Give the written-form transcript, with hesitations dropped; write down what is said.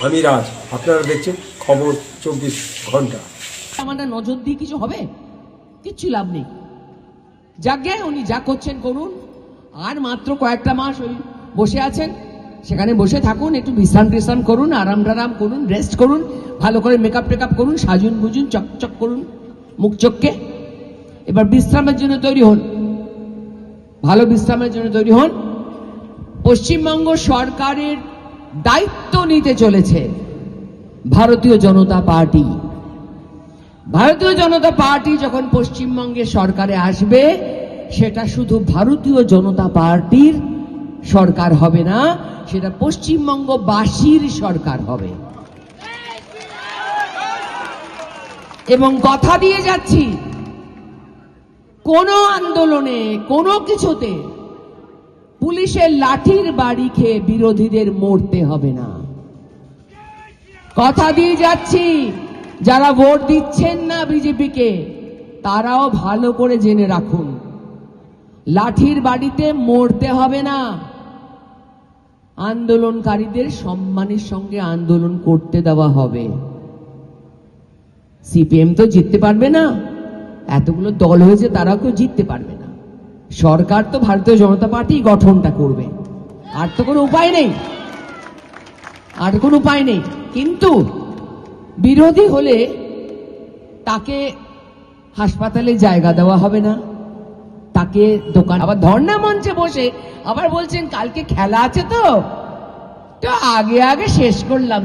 আমি রাজ, আপনারা দেখছেন খবর 24 ঘন্টা। আমাদের নজর দিয়ে কিছু হবে? কিচ্ছু লাভ নেই। যাকে উনি যা করছেন করুন, আর মাত্র কয়েকটা মাস ওই বসে আছেন, সেখানে বসে থাকুন, একটু বিশ্রাম করুন, আরাম করুন, রেস্ট করুন, ভালো করে মেকআপ টেকআপ করুন, সাজুন বুঝুন, চকচক করুন মুখ চোখকে। এবার বিশ্রামের জন্য তৈরি হন, ভালো বিশ্রামের জন্য তৈরি হন। পশ্চিমবঙ্গ সরকারের দায়িত্ব নিতে চলেছে ভারতীয় জনতা পার্টি। ভারতীয় জনতা পার্টি যখন পশ্চিমবঙ্গের সরকারে আসবে, সেটা শুধু ভারতীয় জনতা পার্টির সরকার হবে না, সেটা পশ্চিমবঙ্গবাসীর সরকার হবে। এবং কথা দিয়ে যাচ্ছি, কোনো আন্দোলনে, কোনো কিছুতে পুলিশের লাঠির বাড়ি খেয়ে বিরোধীদের মরতে হবে না। কথা দিয়ে যাচ্ছি, যারা ভোট দিচ্ছেন না বিজেপিকে, তারাও ভালো করে জেনে রাখুন, লাঠির বাড়িতে মরতে হবে না। আন্দোলনকারীদের সম্মানের সঙ্গে আন্দোলন করতে দেওয়া হবে। সিপিএম তো জিততে পারবে না, এতগুলো দল হয়েছে, তারাও কেউ জিততে পারবে না। সরকার তো ভারতীয় জনতা পার্টি গঠনটা করবে, আর তো কোনো উপায় নেই, আর কোনো উপায় নেই। কিন্তু বিরোধী হলে তাকে হাসপাতালে জায়গা দেওয়া হবে না, তাকে দোকান, আবার ধর্ণা মঞ্চে বসে আবার বলছেন কালকে খেলা আছে, তো আগে শেষ করলাম।